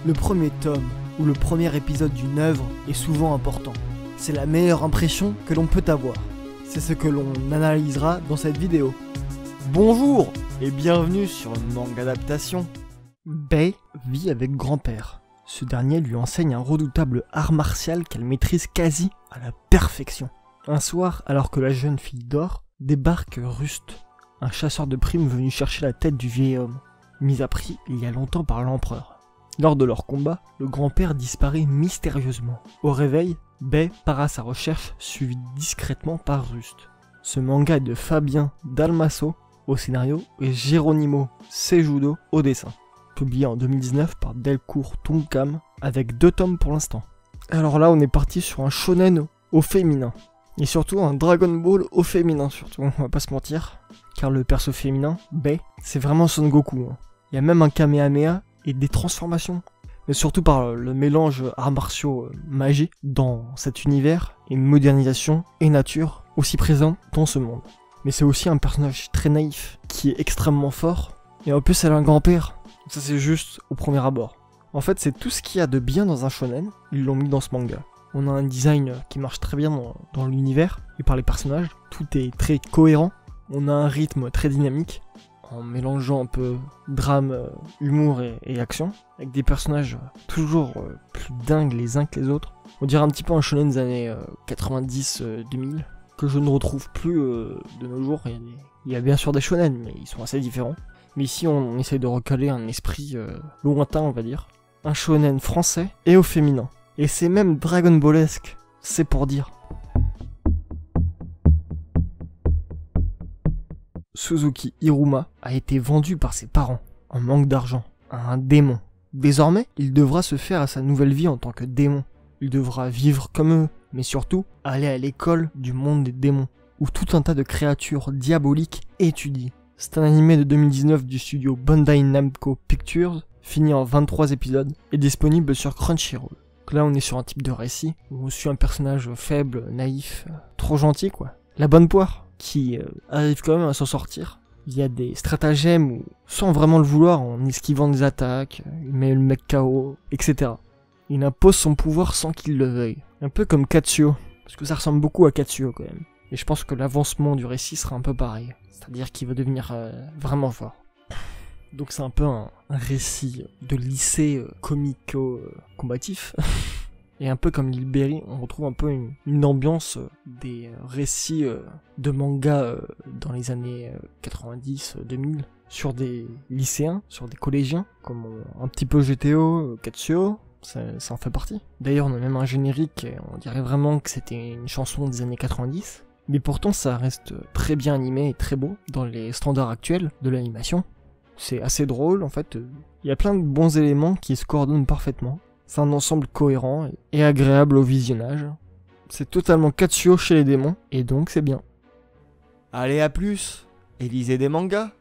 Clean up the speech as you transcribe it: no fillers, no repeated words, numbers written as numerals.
Le premier tome ou le premier épisode d'une œuvre est souvent important. C'est la meilleure impression que l'on peut avoir. C'est ce que l'on analysera dans cette vidéo. Bonjour et bienvenue sur Manga Adaptation. Bei vit avec grand-père. Ce dernier lui enseigne un redoutable art martial qu'elle maîtrise quasi à la perfection. Un soir, alors que la jeune fille dort, débarque Rust, un chasseur de primes venu chercher la tête du vieil homme, mis à prix il y a longtemps par l'empereur. Lors de leur combat, le grand-père disparaît mystérieusement. Au réveil, Bei part à sa recherche, suivi discrètement par Rust. Ce manga est de Fabien Dalmasso au scénario et Geronimo Cejudo au dessin. Publié en 2019 par Delcourt Tonkam, avec 2 tomes pour l'instant. Alors là, on est parti sur un shonen au féminin. Et surtout un Dragon Ball au féminin, surtout, on va pas se mentir. Car le perso féminin, Bei, c'est vraiment Son Goku. Il y a même un Kamehameha et des transformations. Mais surtout par le mélange arts martiaux magie dans cet univers, et modernisation et nature aussi présents dans ce monde. Mais c'est aussi un personnage très naïf, qui est extrêmement fort, et en plus elle a un grand-père. Ça c'est juste au premier abord. En fait c'est tout ce qu'il y a de bien dans un shonen, ils l'ont mis dans ce manga. On a un design qui marche très bien dans l'univers, et par les personnages, tout est très cohérent. On a un rythme très dynamique, en mélangeant un peu drame, humour et action, avec des personnages toujours plus dingues les uns que les autres. On dirait un petit peu un shonen des années 90-2000, que je ne retrouve plus de nos jours. Il y a bien sûr des shonen, mais ils sont assez différents. Mais ici on essaye de recaler un esprit lointain, on va dire. Un shonen français et au féminin. Et c'est même Dragon Ballesque, c'est pour dire. Suzuki Hiruma a été vendu par ses parents, en manque d'argent, à un démon. Désormais, il devra se faire à sa nouvelle vie en tant que démon. Il devra vivre comme eux, mais surtout aller à l'école du monde des démons, où tout un tas de créatures diaboliques étudient. C'est un animé de 2019 du studio Bandai Namco Pictures, fini en 23 épisodes, et disponible sur Crunchyroll. Donc là on est sur un type de récit, où on suit un personnage faible, naïf, trop gentil quoi. La bonne poire, qui arrive quand même à s'en sortir. Il y a des stratagèmes où, sans vraiment le vouloir, en esquivant des attaques, il met le mec KO, etc. Il impose son pouvoir sans qu'il le veuille. Un peu comme Katsuo, parce que ça ressemble beaucoup à Katsuo quand même. Et je pense que l'avancement du récit sera un peu pareil. C'est-à-dire qu'il va devenir vraiment fort. Donc c'est un peu un récit de lycée comico-combatif. Et un peu comme Lil Berry, on retrouve un peu une ambiance des récits de manga dans les années 90-2000 sur des lycéens, sur des collégiens, comme un petit peu GTO, Katsuo, ça en fait partie. D'ailleurs on a même un générique, on dirait vraiment que c'était une chanson des années 90, mais pourtant ça reste très bien animé et très beau dans les standards actuels de l'animation. C'est assez drôle en fait, il y a plein de bons éléments qui se coordonnent parfaitement. C'est un ensemble cohérent et agréable au visionnage. C'est totalement Katsuo chez les démons, et donc c'est bien. Allez à plus, et lisez des mangas.